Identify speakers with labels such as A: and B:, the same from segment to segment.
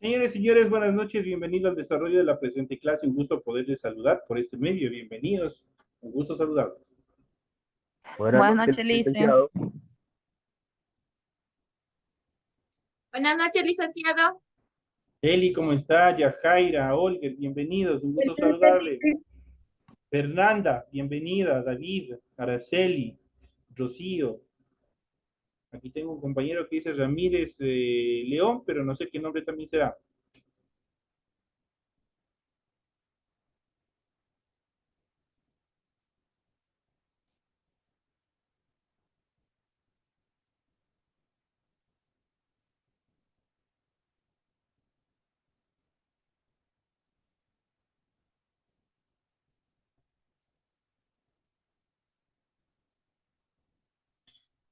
A: Señores y señores, buenas noches, bienvenidos al desarrollo de la presente clase. Un gusto poderles saludar por este medio. Bienvenidos, un gusto saludarlos.
B: Buenas
C: Buenas
B: noches,
C: noches, Lice.
B: licenciado.
D: Buenas noches, licenciado.
A: Eli, ¿cómo está? Yajaira, Olger, bienvenidos, un gusto saludarle. Fernanda, bienvenida. David, Araceli, Rocío. Aquí tengo un compañero que dice Ramírez León, pero no sé qué nombre también será.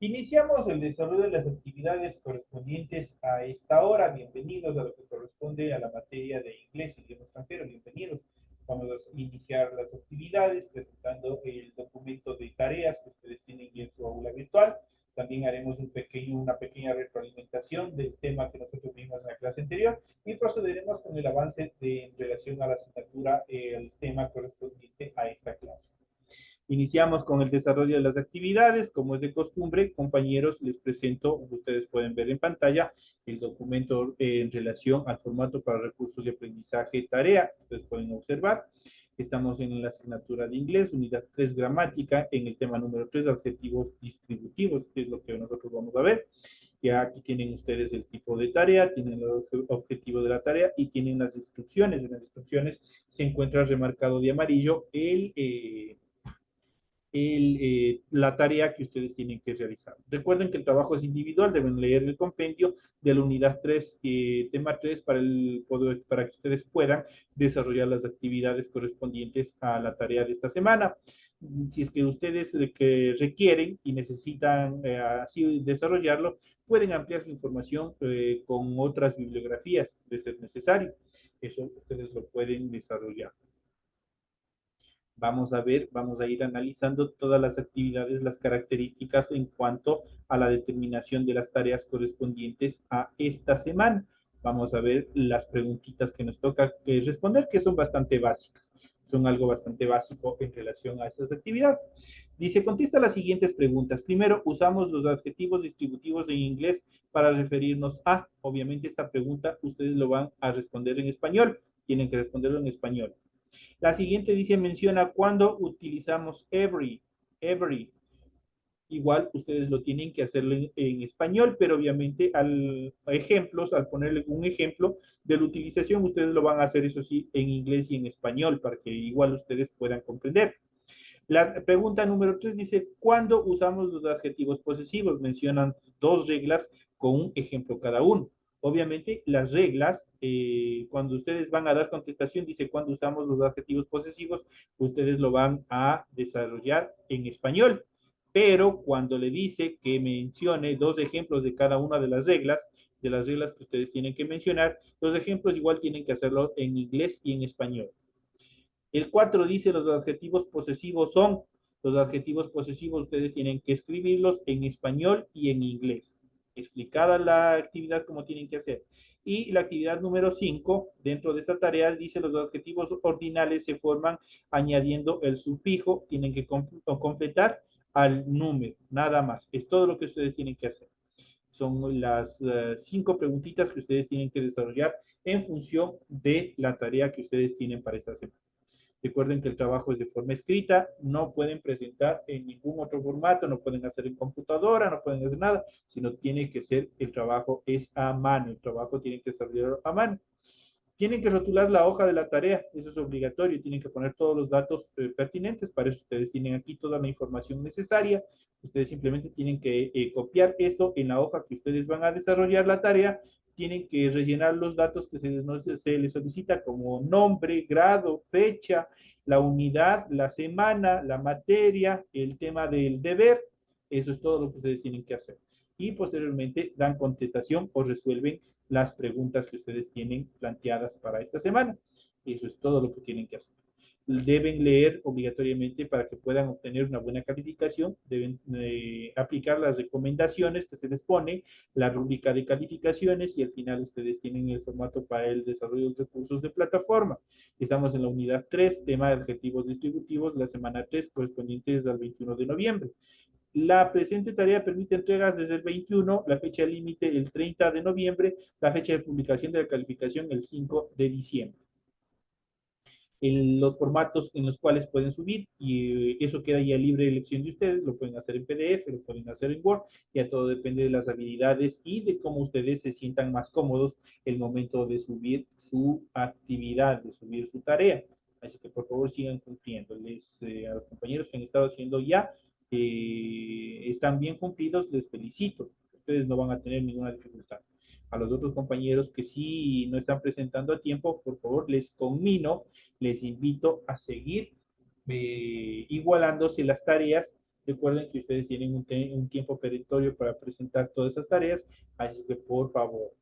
A: Iniciamos el desarrollo de las actividades correspondientes a esta hora. Bienvenidos a lo que corresponde a la materia de inglés y idioma extranjero. Bienvenidos. Vamos a iniciar las actividades presentando el documento de tareas que ustedes tienen en su aula virtual. También haremos una pequeña retroalimentación del tema que nosotros vimos en la clase anterior y procederemos con el avance en relación a la asignatura, el tema correspondiente a esta clase. Iniciamos con el desarrollo de las actividades. Como es de costumbre, compañeros, les presento, ustedes pueden ver en pantalla, el documento en relación al formato para recursos de aprendizaje tarea. Ustedes pueden observar. Estamos en la asignatura de inglés, unidad 3, gramática, en el tema número 3, adjetivos distributivos, que es lo que nosotros vamos a ver. Ya aquí tienen ustedes el tipo de tarea, tienen el objetivo de la tarea y tienen las instrucciones. En las instrucciones se encuentra remarcado de amarillo la tarea que ustedes tienen que realizar. Recuerden que el trabajo es individual, deben leer el compendio de la unidad 3, tema 3, para que ustedes puedan desarrollar las actividades correspondientes a la tarea de esta semana. Si es que ustedes que requieren y necesitan así desarrollarlo, pueden ampliar su información con otras bibliografías de ser necesario. Eso ustedes lo pueden desarrollar. Vamos a ir analizando todas las actividades, las características en cuanto a la determinación de las tareas correspondientes a esta semana. Vamos a ver las preguntitas que nos toca responder, que son bastante básicas. Son algo bastante básico en relación a estas actividades. Dice, contesta las siguientes preguntas. Primero, usamos los adjetivos distributivos en inglés para referirnos a. Obviamente, esta pregunta ustedes lo van a responder en español. Tienen que responderlo en español. La siguiente dice, menciona cuando utilizamos every. Igual ustedes lo tienen que hacerlo en español, pero obviamente al ponerle un ejemplo de la utilización, ustedes lo van a hacer, eso sí, en inglés y en español, para que igual ustedes puedan comprender. La pregunta número 3 dice, ¿cuándo usamos los adjetivos posesivos? Mencionan dos reglas con un ejemplo cada uno. Obviamente, las reglas, cuando ustedes van a dar contestación, dice cuando usamos los adjetivos posesivos, ustedes lo van a desarrollar en español. Pero cuando le dice que mencione dos ejemplos de cada una de las reglas que ustedes tienen que mencionar, los ejemplos igual tienen que hacerlo en inglés y en español. El 4 dice los adjetivos posesivos son. Los adjetivos posesivos ustedes tienen que escribirlos en español y en inglés. Explicada la actividad como tienen que hacer. Y la actividad número 5, dentro de esta tarea, dice los adjetivos ordinales se forman añadiendo el sufijo, tienen que completar al número, nada más. Es todo lo que ustedes tienen que hacer. Son las 5 preguntitas que ustedes tienen que desarrollar en función de la tarea que ustedes tienen para esta semana. Recuerden que el trabajo es de forma escrita, no pueden presentar en ningún otro formato, no pueden hacer en computadora, no pueden hacer nada, sino tiene que ser, el trabajo es a mano, el trabajo tiene que ser a mano. Tienen que rotular la hoja de la tarea, eso es obligatorio, tienen que poner todos los datos pertinentes, para eso ustedes tienen aquí toda la información necesaria, ustedes simplemente tienen que copiar esto en la hoja que ustedes van a desarrollar la tarea, tienen que rellenar los datos que se les solicita como nombre, grado, fecha, la unidad, la semana, la materia, el tema del deber, eso es todo lo que ustedes tienen que hacer. Y posteriormente dan contestación o resuelven las preguntas que ustedes tienen planteadas para esta semana. Eso es todo lo que tienen que hacer. deben leer obligatoriamente para que puedan obtener una buena calificación, deben aplicar las recomendaciones que se les pone, la rúbrica de calificaciones y al final ustedes tienen el formato para el desarrollo de recursos de plataforma. Estamos en la unidad 3, tema de adjetivos distributivos, la semana 3 correspondientes al 21 de noviembre. La presente tarea permite entregas desde el 21, la fecha límite el 30 de noviembre, la fecha de publicación de la calificación el 5 de diciembre. En los formatos en los cuales pueden subir y eso queda ya libre de elección de ustedes, lo pueden hacer en PDF, lo pueden hacer en Word, ya todo depende de las habilidades y de cómo ustedes se sientan más cómodos el momento de subir su actividad, de subir su tarea. Así que por favor sigan cumpliendo. A los compañeros que han estado haciendo ya, están bien cumplidos, les felicito. Ustedes no van a tener ninguna dificultad. A los otros compañeros que sí no están presentando a tiempo, por favor, les conmino, les invito a seguir igualándose las tareas. Recuerden que ustedes tienen un tiempo perentorio para presentar todas esas tareas, así que por favor,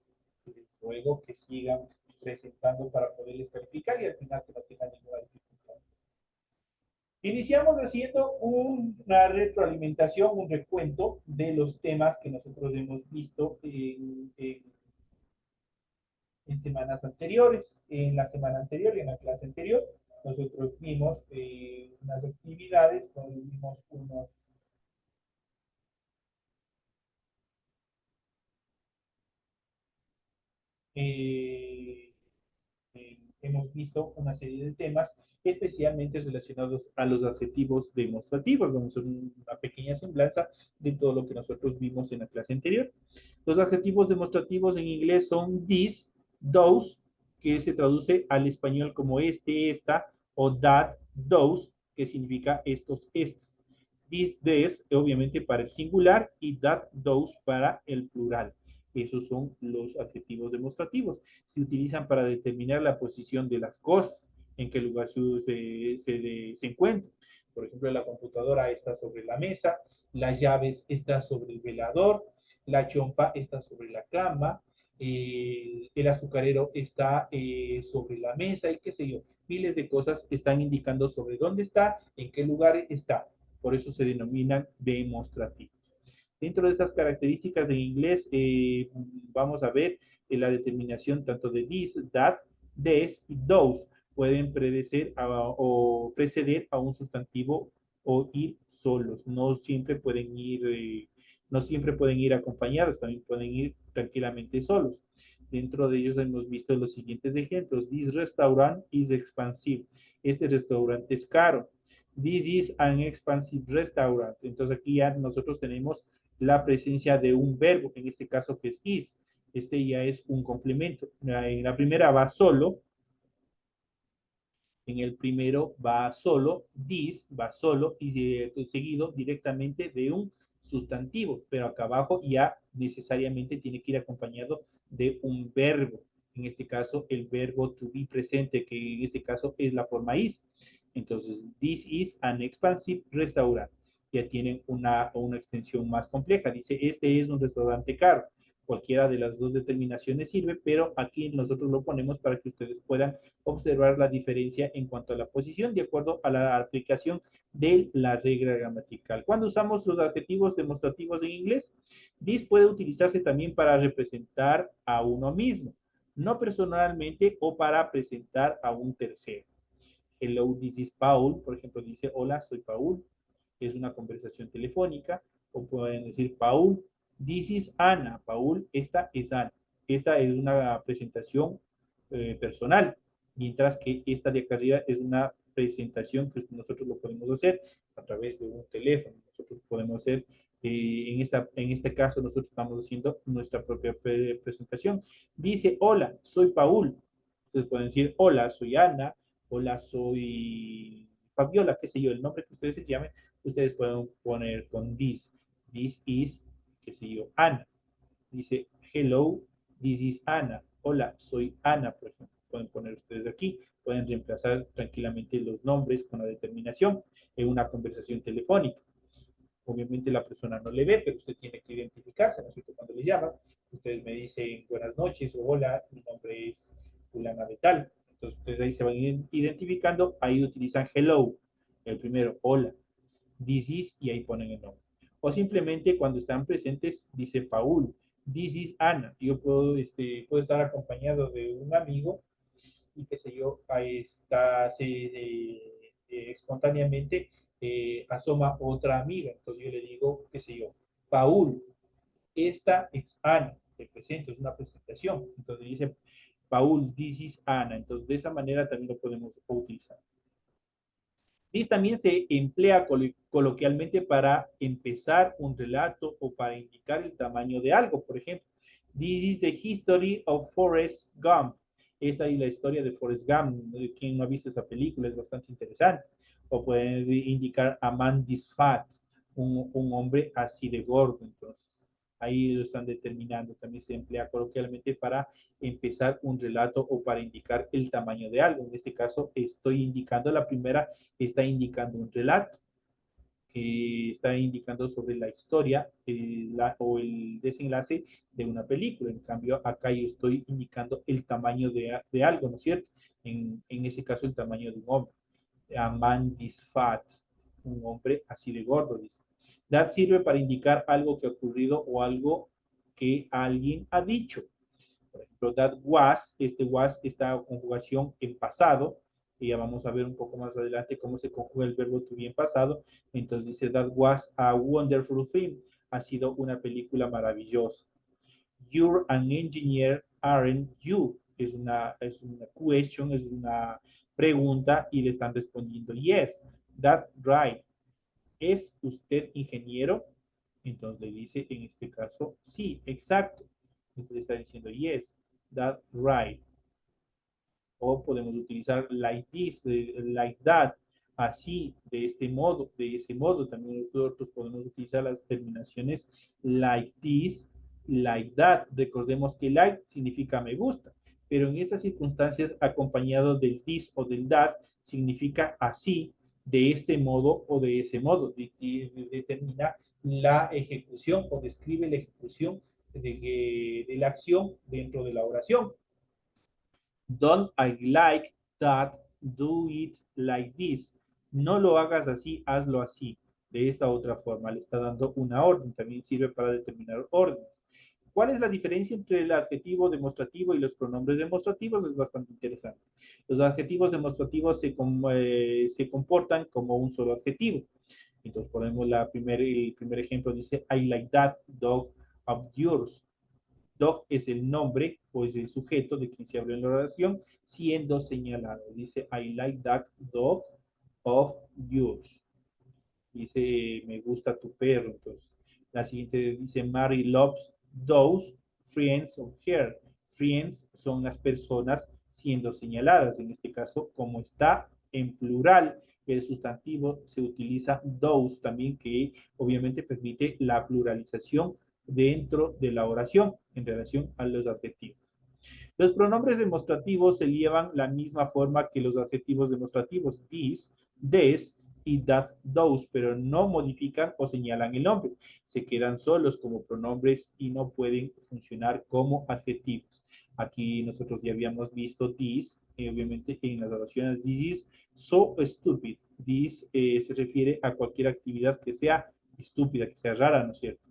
A: les ruego que sigan presentando para poderles calificar y al final que no tengan ninguna dificultad. Iniciamos haciendo una retroalimentación, un recuento de los temas que nosotros hemos visto en semanas anteriores. En la semana anterior y en la clase anterior, nosotros vimos unas actividades, vimos eh, hemos visto una serie de temas especialmente relacionados a los adjetivos demostrativos. Vamos a hacer una pequeña semblanza de todo lo que nosotros vimos en la clase anterior. Los adjetivos demostrativos en inglés son this, those, que se traduce al español como este, esta, o that, those, que significa estos, estas. This, this, obviamente para el singular, y that, those para el plural. Esos son los adjetivos demostrativos. Se utilizan para determinar la posición de las cosas, en qué lugar se encuentra. Por ejemplo, la computadora está sobre la mesa, las llaves están sobre el velador, la chompa está sobre la cama, el azucarero está sobre la mesa y qué sé yo. Miles de cosas están indicando sobre dónde está, en qué lugar está. Por eso se denominan demostrativos. Dentro de estas características en inglés, vamos a ver la determinación tanto de this, that, this y those. Pueden o preceder a un sustantivo o ir solos. No siempre pueden ir acompañados, también pueden ir tranquilamente solos. Dentro de ellos hemos visto los siguientes ejemplos. This restaurant is expensive. Este restaurante es caro. This is an expensive restaurant. Entonces aquí ya nosotros tenemos la presencia de un verbo, en este caso que es is. Este ya es un complemento. En la primera va solo. En el primero va solo, this va solo y seguido directamente de un sustantivo, pero acá abajo ya necesariamente tiene que ir acompañado de un verbo. En este caso, el verbo to be presente, que en este caso es la forma is. Entonces, this is an expensive restaurant. Ya tienen una extensión más compleja. Dice, este es un restaurante caro. Cualquiera de las dos determinaciones sirve, pero aquí nosotros lo ponemos para que ustedes puedan observar la diferencia en cuanto a la posición de acuerdo a la aplicación de la regla gramatical. Cuando usamos los adjetivos demostrativos en inglés, this puede utilizarse también para representar a uno mismo, no personalmente o para presentar a un tercero. Hello, this is Paul, por ejemplo, dice, hola, soy Paul. Es una conversación telefónica. O pueden decir, Paul, this is Ana. Paul, esta es Ana. Esta es una presentación personal, mientras que esta de acá arriba es una presentación que nosotros lo podemos hacer a través de un teléfono. Nosotros podemos hacer, en este caso, nosotros estamos haciendo nuestra propia presentación. Dice, hola, soy Paul. Ustedes pueden decir, hola, soy Ana. Hola, soy Fabiola, qué sé yo, el nombre que ustedes se llamen, ustedes pueden poner con this. This is, qué sé yo, Ana. Dice, hello, this is Ana. Hola, soy Ana, por ejemplo. Pueden poner ustedes aquí, pueden reemplazar tranquilamente los nombres con la determinación en una conversación telefónica. Obviamente la persona no le ve, pero usted tiene que identificarse, ¿no es cierto? Cuando le llaman, ustedes me dicen buenas noches o hola, mi nombre es fulana de tal. Entonces, ustedes ahí se van identificando, ahí utilizan hello, el primero, hola, this is, y ahí ponen el nombre. O simplemente cuando están presentes, dice Paul, this is Ana. Yo puedo estar acompañado de un amigo y qué sé yo, ahí está, espontáneamente asoma otra amiga. Entonces yo le digo, qué sé yo, Paul, esta es Ana, te presento, es una presentación. Entonces dice, Paul, this is Ana. Entonces de esa manera también lo podemos utilizar. This también se emplea coloquialmente para empezar un relato o para indicar el tamaño de algo. Por ejemplo, this is the history of Forrest Gump. Esta es la historia de Forrest Gump. Quien no ha visto esa película es bastante interesante. O pueden indicar a man this fat, un hombre así de gordo. Entonces, ahí lo están determinando. También se emplea coloquialmente para empezar un relato o para indicar el tamaño de algo. En este caso, estoy indicando la primera, está indicando un relato que está indicando sobre la historia o el desenlace de una película. En cambio, acá yo estoy indicando el tamaño de algo, ¿no es cierto? En ese caso, el tamaño de un hombre. A man this fat, un hombre así de gordo, dice. That sirve para indicar algo que ha ocurrido o algo que alguien ha dicho. Por ejemplo, that was, este was, esta conjugación en pasado, y ya vamos a ver un poco más adelante cómo se conjuga el verbo to be en pasado. Entonces dice, that was a wonderful film, ha sido una película maravillosa. You're an engineer, aren't you? Es una question, es una pregunta y le están respondiendo, yes, that's right. ¿Es usted ingeniero? Entonces le dice en este caso, sí, exacto. Entonces le está diciendo, yes, that's right. O podemos utilizar like this, like that, así, de este modo, de ese modo. También nosotros podemos utilizar las terminaciones like this, like that. Recordemos que like significa me gusta, pero en estas circunstancias acompañado del this o del that significa así, de este modo o de ese modo. Determina la ejecución o describe la ejecución de la acción dentro de la oración. Don't I like that, do it like this. No lo hagas así, hazlo así. De esta otra forma, le está dando una orden. También sirve para determinar órdenes. ¿Cuál es la diferencia entre el adjetivo demostrativo y los pronombres demostrativos? Es bastante interesante. Los adjetivos demostrativos se comportan como un solo adjetivo. Entonces ponemos el primer ejemplo, dice, I like that dog of yours. Dog es el nombre o es el sujeto de quien se habla en la oración, siendo señalado. Dice, I like that dog of yours. Dice, me gusta tu perro. Entonces, la siguiente dice, Mary loves those friends of her. Friends son las personas siendo señaladas. En este caso, como está en plural, el sustantivo se utiliza those también, que obviamente permite la pluralización dentro de la oración en relación a los adjetivos. Los pronombres demostrativos se llevan la misma forma que los adjetivos demostrativos, this, this y that, those, pero no modifican o señalan el nombre. Se quedan solos como pronombres y no pueden funcionar como adjetivos. Aquí nosotros ya habíamos visto this, obviamente en las oraciones, this is so stupid. This se refiere a cualquier actividad que sea estúpida, que sea rara, ¿no es cierto?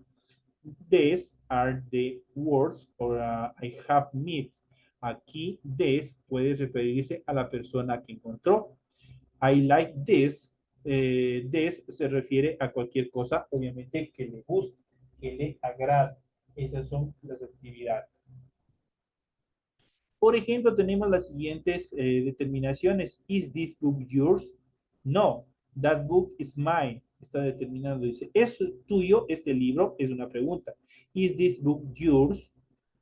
A: These are the words or I have met. Aquí, this puede referirse a la persona que encontró. I like this. This se refiere a cualquier cosa, obviamente, que le guste, que le agrade. Esas son las actividades. Por ejemplo, tenemos las siguientes determinaciones. Is this book yours? No. That book is mine. Está determinando, dice, ¿es tuyo este libro? Es una pregunta. Is this book yours?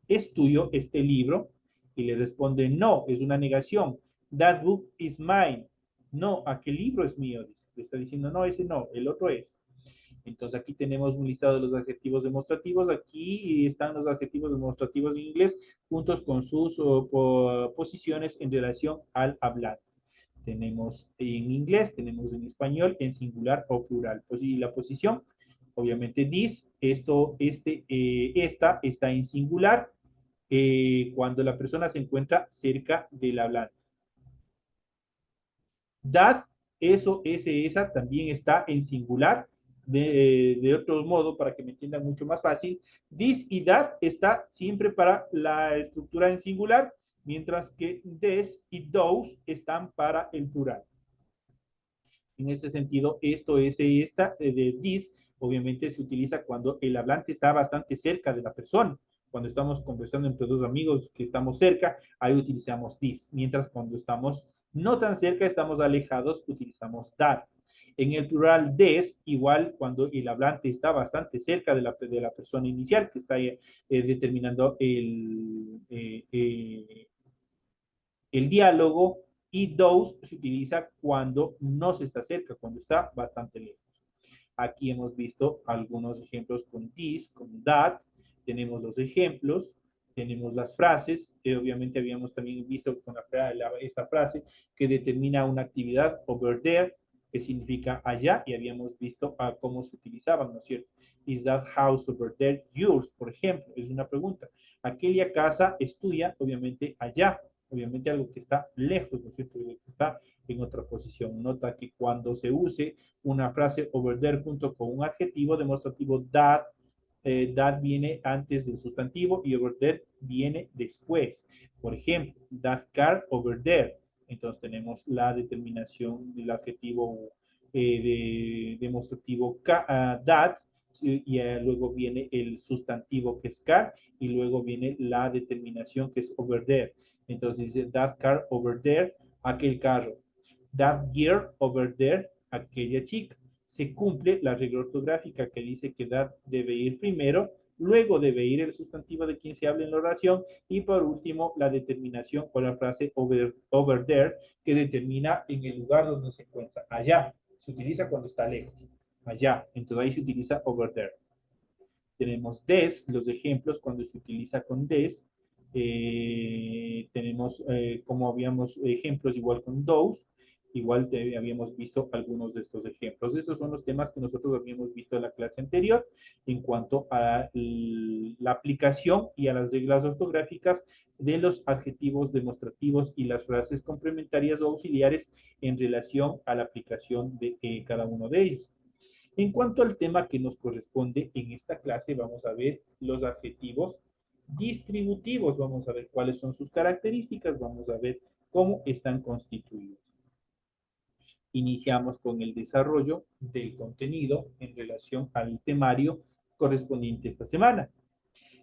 A: ¿Es tuyo este libro? Y le responde, no, es una negación. That book is mine. No, aquel libro es mío. Dice. Le está diciendo, no, ese no, el otro es. Entonces aquí tenemos un listado de los adjetivos demostrativos. Aquí están los adjetivos demostrativos en inglés juntos con sus posiciones en relación al hablante. Tenemos en inglés, tenemos en español, en singular o plural. Pues, y la posición, obviamente this, esta está en singular cuando la persona se encuentra cerca del hablante. That, eso, ese, esa también está en singular. De otro modo, para que me entiendan mucho más fácil, this y that está siempre para la estructura en singular, mientras que this y those están para el plural. En ese sentido, esto, ese, esta, de this, obviamente se utiliza cuando el hablante está bastante cerca de la persona. Cuando estamos conversando entre dos amigos que estamos cerca, ahí utilizamos this. Mientras cuando estamos no tan cerca, estamos alejados, utilizamos that. En el plural des, igual cuando el hablante está bastante cerca de la persona inicial que está determinando el diálogo, y those se utiliza cuando no se está cerca, cuando está bastante lejos. Aquí hemos visto algunos ejemplos con this, con that. Tenemos los ejemplos, tenemos las frases. Obviamente habíamos también visto con esta frase que determina una actividad, over there, que significa allá, y habíamos visto cómo se utilizaban, ¿no es cierto? Is that house over there yours? Por ejemplo, es una pregunta. Aquella casa es tuya, obviamente allá. Obviamente algo que está lejos, ¿no es cierto? Que está en otra posición. Nota que cuando se use una frase over there junto con un adjetivo demostrativo that viene antes del sustantivo y over there viene después. Por ejemplo, that car over there. Entonces tenemos la determinación del adjetivo demostrativo that, y luego viene el sustantivo que es car y luego viene la determinación que es over there. Entonces dice that car over there, aquel carro. That girl over there, aquella chica. Se cumple la regla ortográfica que dice que that debe ir primero, luego debe ir el sustantivo de quien se habla en la oración y por último la determinación con la frase over there, que determina en el lugar donde se encuentra. Allá. Se utiliza cuando está lejos. Allá. Entonces ahí se utiliza over there. Tenemos des, los ejemplos cuando se utiliza con des. Tenemos, como habíamos ejemplos igual con those, igual habíamos visto algunos de estos ejemplos. Estos son los temas que nosotros habíamos visto en la clase anterior en cuanto a la aplicación y a las reglas ortográficas de los adjetivos demostrativos y las frases complementarias o auxiliares en relación a la aplicación de cada uno de ellos. En cuanto al tema que nos corresponde en esta clase, vamos a ver los adjetivos distributivos, vamos a ver cuáles son sus características, vamos a ver cómo están constituidos. Iniciamos con el desarrollo del contenido en relación al temario correspondiente esta semana.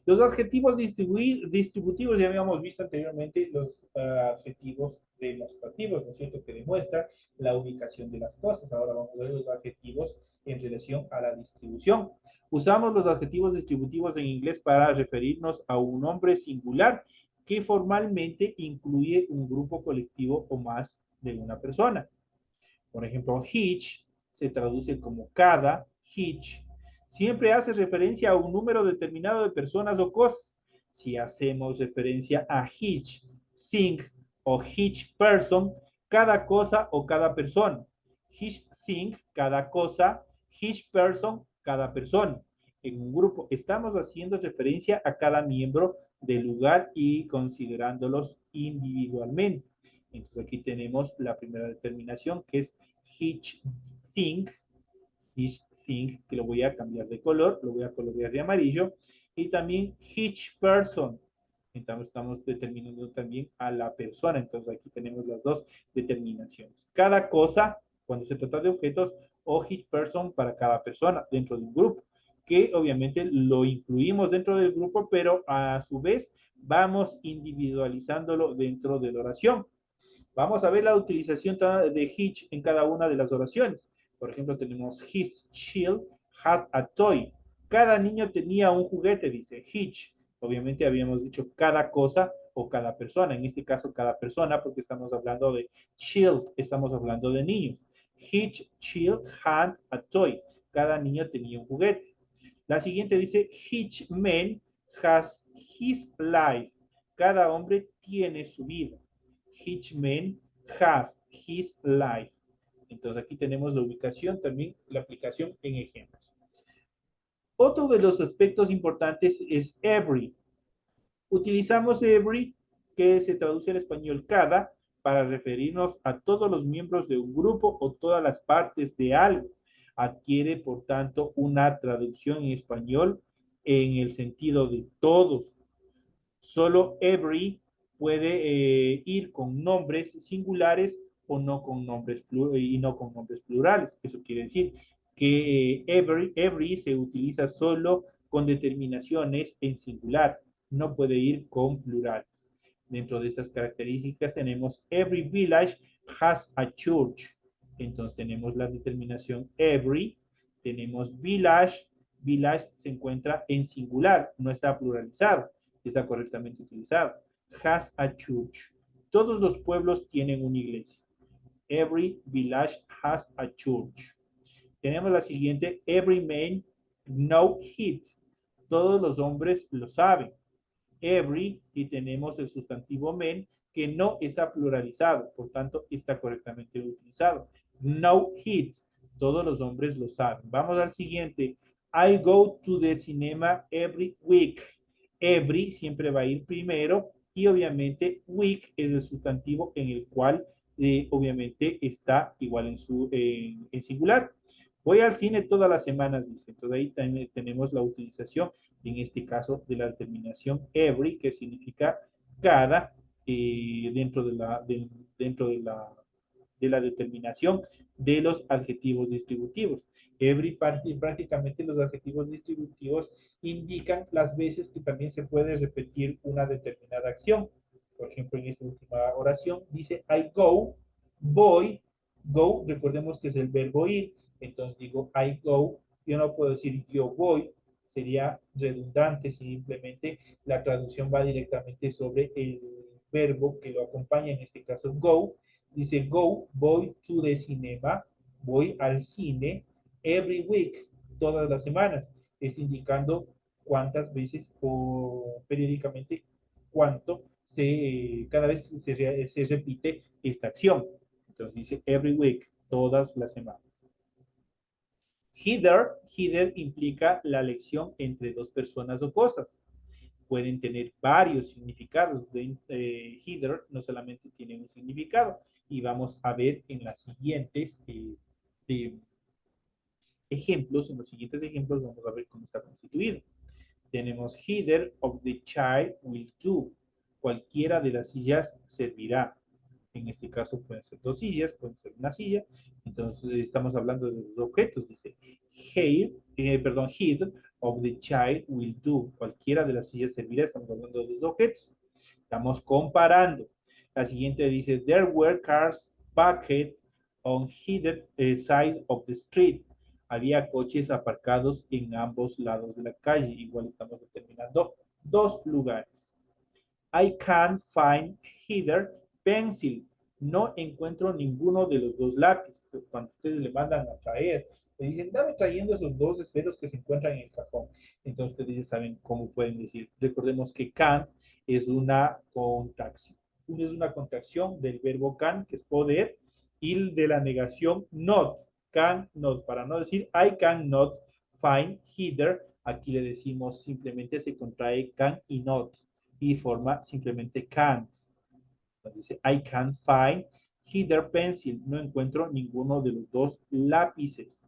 A: Los adjetivos distributivos, ya habíamos visto anteriormente los adjetivos demostrativos, ¿no es cierto?, que demuestran la ubicación de las cosas. Ahora vamos a ver los adjetivos en relación a la distribución. Usamos los adjetivos distributivos en inglés para referirnos a un nombre singular que formalmente incluye un grupo colectivo o más de una persona. Por ejemplo, each se traduce como cada, each. Siempre hace referencia a un número determinado de personas o cosas. Si hacemos referencia a each thing o each person, cada cosa o cada persona. Each thing, cada cosa, each person, cada persona. En un grupo estamos haciendo referencia a cada miembro del lugar y considerándolos individualmente. Entonces aquí tenemos la primera determinación que es each thing, que lo voy a cambiar de color, lo voy a colorear de amarillo, y también each person. Entonces estamos determinando también a la persona. Entonces aquí tenemos las dos determinaciones. Cada cosa, cuando se trata de objetos, o each person para cada persona dentro de un grupo, que obviamente lo incluimos dentro del grupo, pero a su vez vamos individualizándolo dentro de la oración. Vamos a ver la utilización de each en cada una de las oraciones. Por ejemplo, tenemos his child had a toy. Cada niño tenía un juguete, dice each. Obviamente habíamos dicho cada cosa o cada persona. En este caso, cada persona, porque estamos hablando de child, estamos hablando de niños. Each child had a toy. Cada niño tenía un juguete. La siguiente dice, each man has his life. Cada hombre tiene su vida. Each man has his life. Entonces aquí tenemos la ubicación, también la aplicación en ejemplos. Otro de los aspectos importantes es every. Utilizamos every, que se traduce al español cada, para referirnos a todos los miembros de un grupo o todas las partes de algo. Adquiere, por tanto, una traducción en español en el sentido de todos. Solo every puede ir con nombres singulares o no con nombres y no con nombres plurales. Eso quiere decir que every se utiliza solo con determinaciones en singular, no puede ir con plurales. Dentro de estas características tenemos every village has a church. Entonces tenemos la determinación every, tenemos village, village se encuentra en singular, no está pluralizado, está correctamente utilizado. Has a church. Todos los pueblos tienen una iglesia. Every village has a church. Tenemos la siguiente, every man know it. Todos los hombres lo saben. Every, y tenemos el sustantivo men, que no está pluralizado, por tanto, está correctamente utilizado. Know it. Todos los hombres lo saben. Vamos al siguiente. I go to the cinema every week. Every siempre va a ir primero y obviamente week es el sustantivo en el cual obviamente está igual en singular. Voy al cine todas las semanas, dice. Entonces ahí también tenemos la utilización, en este caso, de la determinación every, que significa cada, dentro de la determinación de los adjetivos distributivos. Every, prácticamente los adjetivos distributivos indican las veces que también se puede repetir una determinada acción. Por ejemplo, en esta última oración dice I go, voy, go, recordemos que es el verbo ir, entonces digo I go, yo no puedo decir yo voy, sería redundante, simplemente la traducción va directamente sobre el verbo que lo acompaña, en este caso go, dice go, voy to the cinema, voy al cine, every week, todas las semanas, está indicando cuántas veces o periódicamente cuánto cada vez se repite esta acción. Entonces dice every week, todas las semanas. Heather implica la elección entre dos personas o cosas. Pueden tener varios significados. Heather no solamente tiene un significado, y vamos a ver en las siguientes ejemplos, en los siguientes ejemplos vamos a ver cómo está constituido. Tenemos either of the child will do. Cualquiera de las sillas servirá. En este caso pueden ser dos sillas, pueden ser una silla. Entonces estamos hablando de los objetos. Dice, either of the child will do. Cualquiera de las sillas servirá. Estamos hablando de los objetos. Estamos comparando. La siguiente dice, there were cars parked on either side of the street. Había coches aparcados en ambos lados de la calle. Igual estamos determinando dos lugares. I can't find either pencil. No encuentro ninguno de los dos lápices. Cuando ustedes le mandan a traer, le dicen, dame trayendo esos dos esferos que se encuentran en el cajón. Entonces ustedes ya saben cómo pueden decir. Recordemos que can't es una contracción. Es una contracción del verbo can, que es poder, y de la negación not. Can not. Para no decir I cannot find either, aquí le decimos simplemente se contrae can y not y forma simplemente can't. Entonces dice I can't find either pencil. No encuentro ninguno de los dos lápices.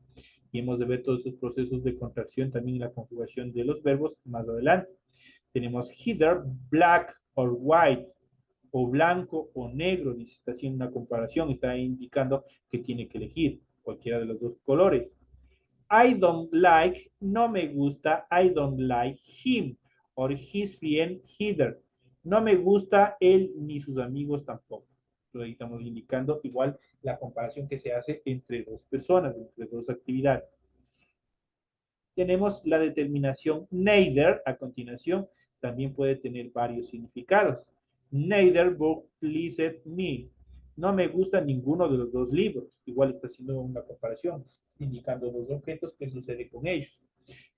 A: Y hemos de ver todos estos procesos de contracción también en la conjugación de los verbos más adelante. Tenemos either black or white, o blanco o negro. Dice, está haciendo una comparación, está indicando que tiene que elegir cualquiera de los dos colores. I don't like, no me gusta, I don't like him or his friend either. No me gusta él ni sus amigos tampoco. Entonces, estamos indicando igual la comparación que se hace entre dos personas, entre dos actividades. Tenemos la determinación neither a continuación, también puede tener varios significados. Neither book pleased me. No me gusta ninguno de los dos libros. Igual está haciendo una comparación, está indicando los objetos que sucede con ellos.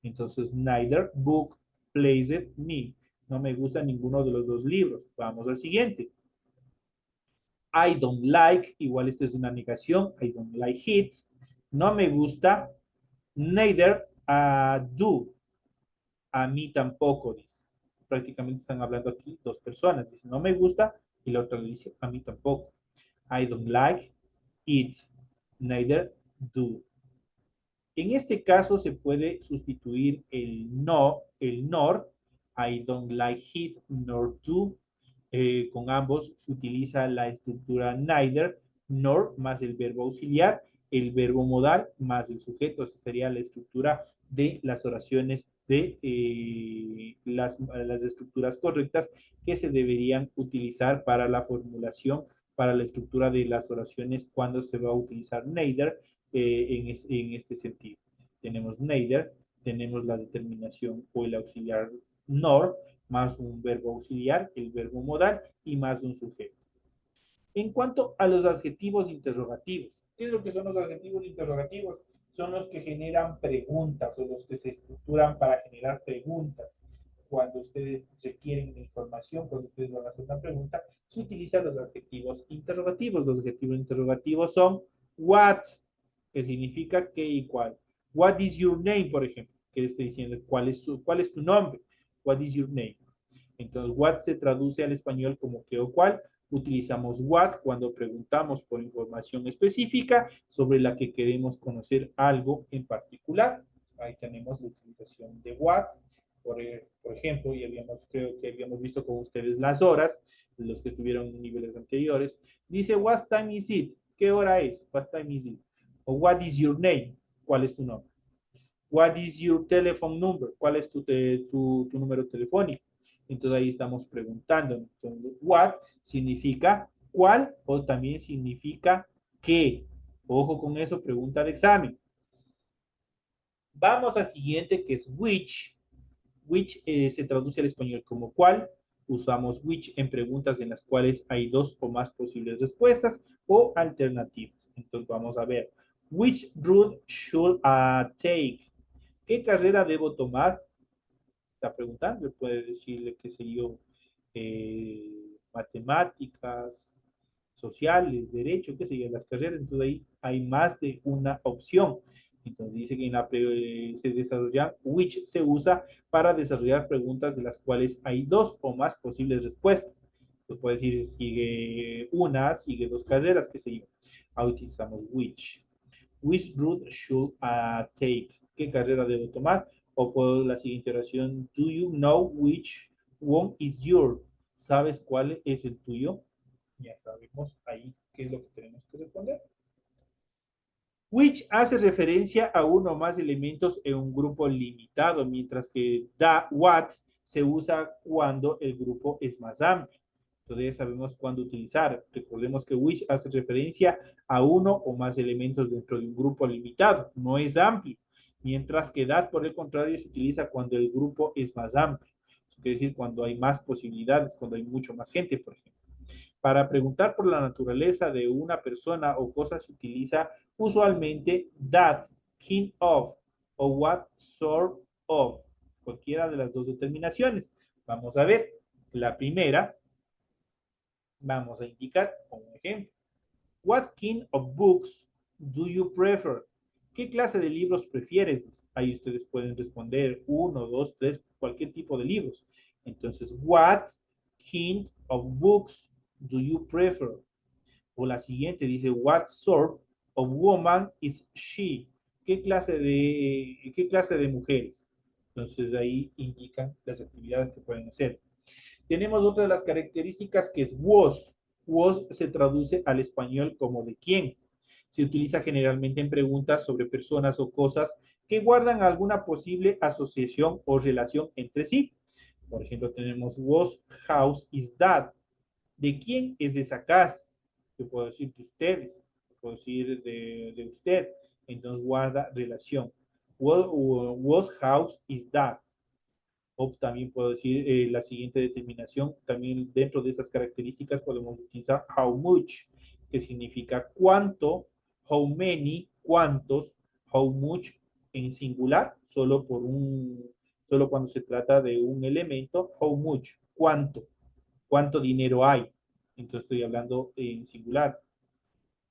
A: Entonces, neither book pleased me. No me gusta ninguno de los dos libros. Vamos al siguiente. I don't like, igual esta es una negación. I don't like it. No me gusta. Neither do. A mí tampoco, dice. Prácticamente están hablando aquí dos personas. Dice, no me gusta, y la otra le dice, a mí tampoco. I don't like it. Neither do. En este caso se puede sustituir el no, el nor. I don't like it, nor do. Con ambos se utiliza la estructura neither, nor más el verbo auxiliar, el verbo modal más el sujeto. Esa sería la estructura de las oraciones de las estructuras correctas que se deberían utilizar para la formulación, para la estructura de las oraciones cuando se va a utilizar neither en este sentido. Tenemos neither, tenemos la determinación o el auxiliar nor, más un verbo auxiliar, el verbo modal y más un sujeto. En cuanto a los adjetivos interrogativos, ¿qué es lo que son los adjetivos interrogativos? Son los que generan preguntas o los que se estructuran para generar preguntas. Cuando ustedes requieren información, cuando ustedes van a hacer una pregunta, se utilizan los adjetivos interrogativos. Los adjetivos interrogativos son what, que significa qué y cuál. What is your name, por ejemplo? Que le estoy diciendo cuál es tu nombre. What is your name? Entonces, what se traduce al español como qué o cuál. Utilizamos what cuando preguntamos por información específica sobre la que queremos conocer algo en particular. Ahí tenemos la utilización de what. Por ejemplo, creo que habíamos visto con ustedes las horas, los que estuvieron en niveles anteriores. Dice, what time is it? ¿Qué hora es? What time is it? O what is your name? ¿Cuál es tu nombre? What is your telephone number? ¿Cuál es tu número telefónico? Entonces ahí estamos preguntando. Entonces, what significa cuál o también significa qué. Ojo con eso, pregunta de examen. Vamos al siguiente que es which. Which se traduce al español como cuál. Usamos which en preguntas en las cuales hay dos o más posibles respuestas o alternativas. Entonces vamos a ver. Which route should I take? ¿Qué carrera debo tomar? Está preguntando, puede decirle, qué sé yo, matemáticas, sociales, derecho, qué sé yo, las carreras. Entonces ahí hay más de una opción. Entonces dice que se desarrolla, which se usa para desarrollar preguntas de las cuales hay dos o más posibles respuestas. Entonces puede decir, sigue una, sigue dos carreras, qué sé yo. Ahí utilizamos which. Which route should I take? ¿Qué carrera debo tomar? O por la siguiente oración, do you know which one is yours? ¿Sabes cuál es el tuyo? Ya sabemos ahí qué es lo que tenemos que responder. Which hace referencia a uno o más elementos en un grupo limitado, mientras que what se usa cuando el grupo es más amplio. Entonces ya sabemos cuándo utilizar. Recordemos que which hace referencia a uno o más elementos dentro de un grupo limitado, no es amplio. Mientras que that, por el contrario, se utiliza cuando el grupo es más amplio. Eso quiere decir cuando hay más posibilidades, cuando hay mucho más gente, por ejemplo. Para preguntar por la naturaleza de una persona o cosa se utiliza usualmente that, kind of o what sort of. Cualquiera de las dos determinaciones. Vamos a ver. La primera, vamos a indicar como ejemplo. What kind of books do you prefer? ¿Qué clase de libros prefieres? Ahí ustedes pueden responder 1, 2, 3, cualquier tipo de libros. Entonces, what kind of books do you prefer? O la siguiente dice, what sort of woman is she? ¿Qué clase de mujeres? Entonces ahí indican las actividades que pueden hacer. Tenemos otra de las características que es was. Was se traduce al español como de quién. Se utiliza generalmente en preguntas sobre personas o cosas que guardan alguna posible asociación o relación entre sí. Por ejemplo, tenemos was house is that. ¿De quién es esa casa? Yo puedo decir de ustedes, puedo decir de usted. Entonces guarda relación. Was house is that. O también puedo decir la siguiente determinación. También dentro de esas características podemos utilizar how much, que significa cuánto, how many, cuántos, how much en singular, solo cuando se trata de un elemento, how much, cuánto dinero hay. Entonces estoy hablando en singular.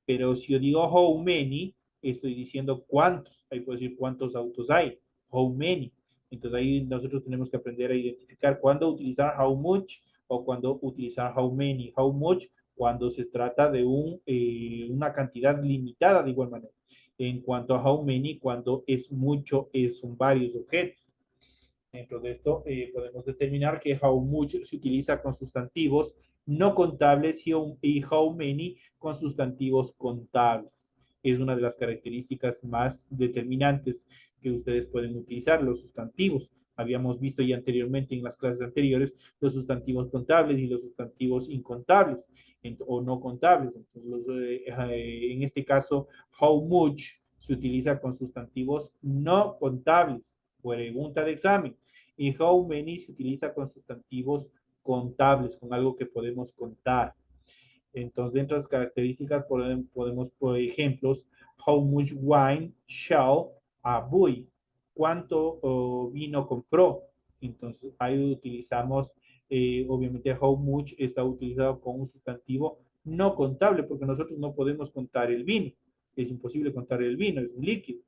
A: Pero si yo digo how many, estoy diciendo cuántos. Ahí puedo decir cuántos autos hay. How many. Entonces ahí nosotros tenemos que aprender a identificar cuándo utilizar how much o cuándo utilizar how many. How much cuando se trata de una cantidad limitada de igual manera. En cuanto a how many, cuando es mucho, son varios objetos. Dentro de esto podemos determinar que how much se utiliza con sustantivos no contables y how many con sustantivos contables. Es una de las características más determinantes que ustedes pueden utilizar, los sustantivos. Habíamos visto ya anteriormente en las clases anteriores los sustantivos contables y los sustantivos incontables o no contables. Entonces, en este caso, how much se utiliza con sustantivos no contables. Pregunta de examen. Y how many se utiliza con sustantivos contables, con algo que podemos contar. Entonces, dentro de las características podemos, por ejemplos, how much wine shall a boy? ¿Cuánto vino compró? Entonces, ahí utilizamos, obviamente, how much está utilizado con un sustantivo no contable, porque nosotros no podemos contar el vino. Es imposible contar el vino, es un líquido.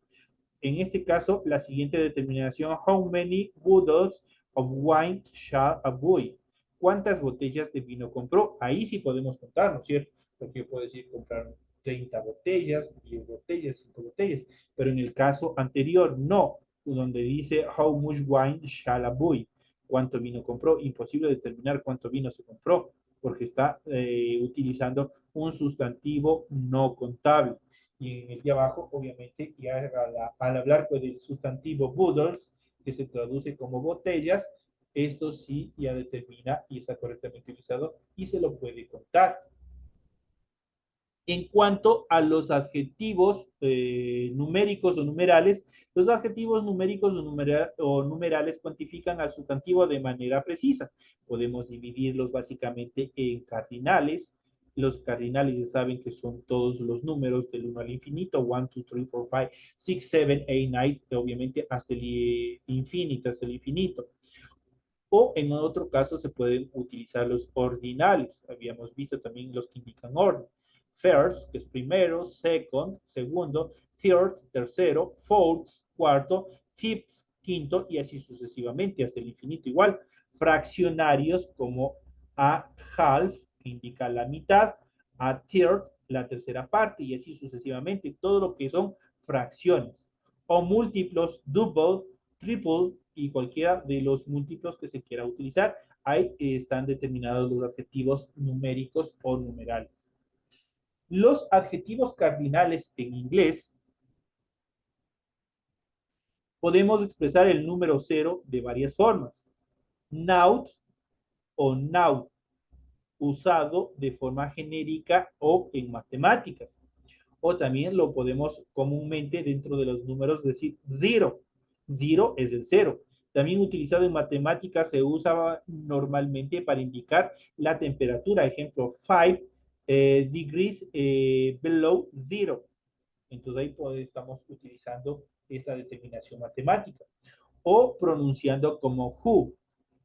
A: En este caso, la siguiente determinación, how many bottles of wine shall a boy? ¿Cuántas botellas de vino compró? Ahí sí podemos contar, ¿no es cierto? Porque yo puedo decir comprar 30 botellas, 10 botellas, 5 botellas, pero en el caso anterior no, donde dice how much wine shall a boy? ¿Cuánto vino compró? Imposible determinar cuánto vino se compró, porque está utilizando un sustantivo no contable. Y en el de abajo, obviamente, y al hablar del sustantivo bottles, que se traduce como botellas, esto sí ya determina y está correctamente utilizado y se lo puede contar. En cuanto a los adjetivos numéricos o numerales, los adjetivos numéricos o numerales cuantifican al sustantivo de manera precisa. Podemos dividirlos básicamente en cardinales. Los cardinales ya saben que son todos los números del 1 al infinito, 1, 2, 3, 4, 5, 6, 7, 8, 9, obviamente hasta el infinito, hasta el infinito. O en otro caso se pueden utilizar los ordinales. Habíamos visto también los que indican orden. First, que es primero, second, segundo, third, tercero, fourth, cuarto, fifth, quinto, y así sucesivamente, hasta el infinito igual. Fraccionarios como a half, que indica la mitad, a third, la tercera parte, y así sucesivamente, todo lo que son fracciones. O múltiplos, double, triple, y cualquiera de los múltiplos que se quiera utilizar. Ahí están determinados los adjetivos numéricos o numerales. Los adjetivos cardinales en inglés podemos expresar el número 0 de varias formas. Not o now, usado de forma genérica o en matemáticas. O también lo podemos comúnmente dentro de los números decir 0. 0 es el 0. También utilizado en matemáticas se usa normalmente para indicar la temperatura. Ejemplo, 5 degrees below 0. Entonces ahí estamos utilizando esta determinación matemática. O pronunciando como who.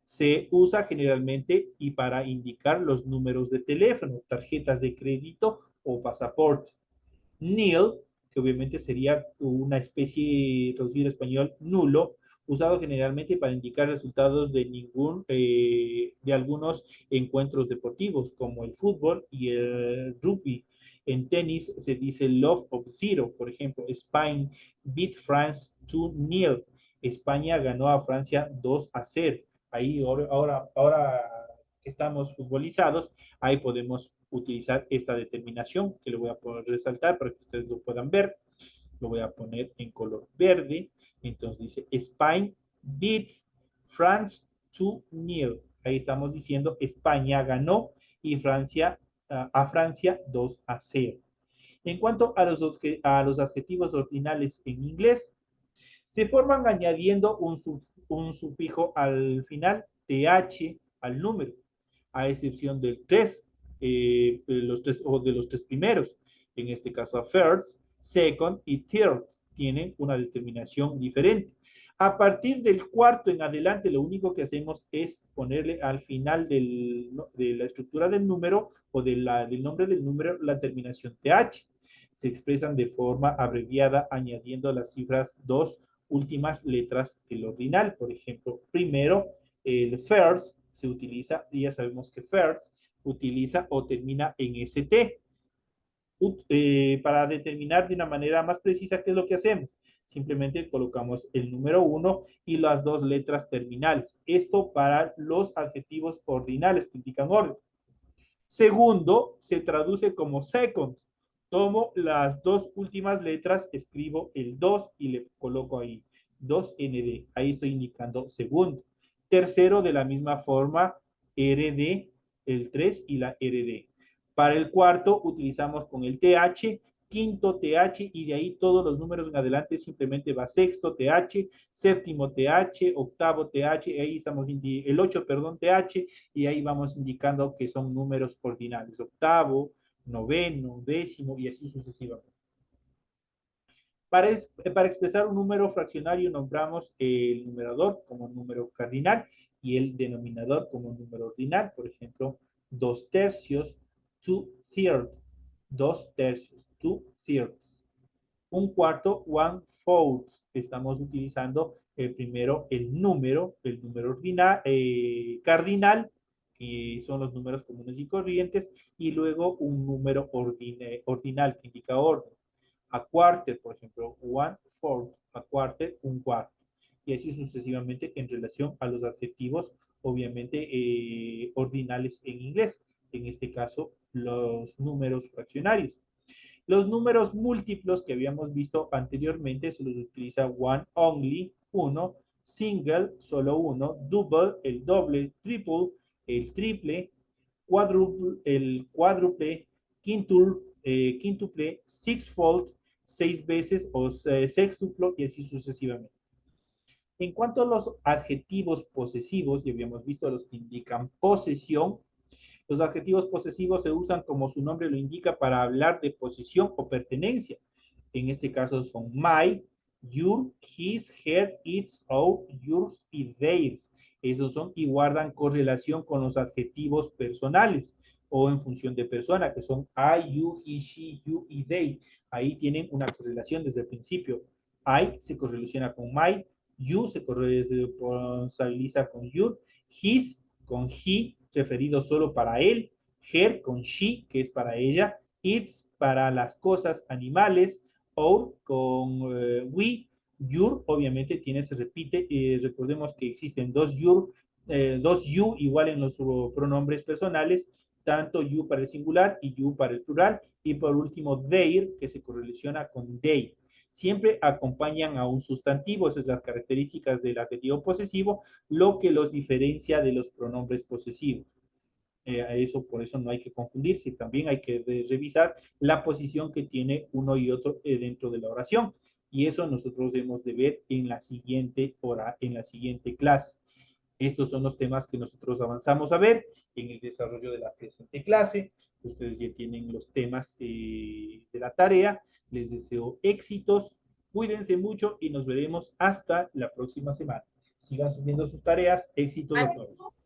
A: Se usa generalmente y para indicar los números de teléfono, tarjetas de crédito o pasaporte. Nil, que obviamente sería una especie traducido al español nulo, usado generalmente para indicar resultados de algunos encuentros deportivos, como el fútbol y el rugby. En tenis se dice love of zero, por ejemplo, Spain beat France 2-0. España ganó a Francia 2-0. Ahí ahora que estamos futbolizados, ahí podemos utilizar esta determinación que le voy a poner resaltar para que ustedes lo puedan ver. Lo voy a poner en color verde. Entonces dice Spain beats France 2-0. Ahí estamos diciendo España ganó y a Francia 2-0. En cuanto a los adjetivos ordinales en inglés, se forman añadiendo un sufijo al final, th, al número, a excepción del 3, los tres o de los tres primeros. En este caso, first, second y third tienen una determinación diferente. A partir del cuarto en adelante, lo único que hacemos es ponerle al final de la estructura del número o del nombre del número la terminación th. Se expresan de forma abreviada añadiendo las cifras 2 últimas letras del ordinal. Por ejemplo, primero, el first se utiliza, y ya sabemos que first utiliza o termina en ST. Para determinar de una manera más precisa qué es lo que hacemos. Simplemente colocamos el número 1 y las dos letras terminales. Esto para los adjetivos ordinales que indican orden. Segundo, se traduce como second. Tomo las dos últimas letras, escribo el 2 y le coloco ahí 2ND. Ahí estoy indicando segundo. Tercero, de la misma forma, RD, el 3 y la RD. Para el cuarto, utilizamos con el TH, quinto TH, y de ahí todos los números en adelante simplemente va sexto TH, séptimo TH, octavo TH, ahí estamos el 8, perdón, TH, y ahí vamos indicando que son números ordinales, octavo, noveno, décimo y así sucesivamente. Para expresar un número fraccionario nombramos el numerador como número cardinal y el denominador como número ordinal. Por ejemplo, 2/3, 2/3, 2/3, 2/3. Un cuarto, 1/4. Estamos utilizando primero el número ordinal, cardinal, que son los números comunes y corrientes, y luego un número ordinal que indica orden. A quarter, por ejemplo, 1/4, a quarter, un cuarto. Y así sucesivamente en relación a los adjetivos, obviamente, ordinales en inglés. En este caso, los números fraccionarios. Los números múltiplos que habíamos visto anteriormente se los utiliza one only, uno, single, solo uno, double, el doble, triple, el triple, quadruple, el cuádruple, quíntuple, sixfold, 6 veces o sextuplo y así sucesivamente. En cuanto a los adjetivos posesivos, ya habíamos visto los que indican posesión. Los adjetivos posesivos se usan como su nombre lo indica para hablar de posesión o pertenencia. En este caso son my, your, his, her, its, our, yours y theirs. Esos son y guardan correlación con los adjetivos personales o en función de persona, que son I, you, he, she, you y they. Ahí tienen una correlación desde el principio. I se correlaciona con my, you se correlaciona con your, his con he, referido solo para él, her con she, que es para ella, its para las cosas, animales, our con we, your, obviamente se repite, recordemos que existen dos you igual en los pronombres personales, tanto you para el singular y you para el plural, y por último their, que se correlaciona con they. Siempre acompañan a un sustantivo, esas son las características del adjetivo posesivo, lo que los diferencia de los pronombres posesivos. Por eso no hay que confundirse, también hay que revisar la posición que tiene uno y otro dentro de la oración. Y eso nosotros debemos de ver en la siguiente clase. Estos son los temas que nosotros avanzamos a ver en el desarrollo de la presente clase. Ustedes ya tienen los temas de la tarea. Les deseo éxitos, cuídense mucho y nos veremos hasta la próxima semana. Sigan subiendo sus tareas. Éxitos a todos.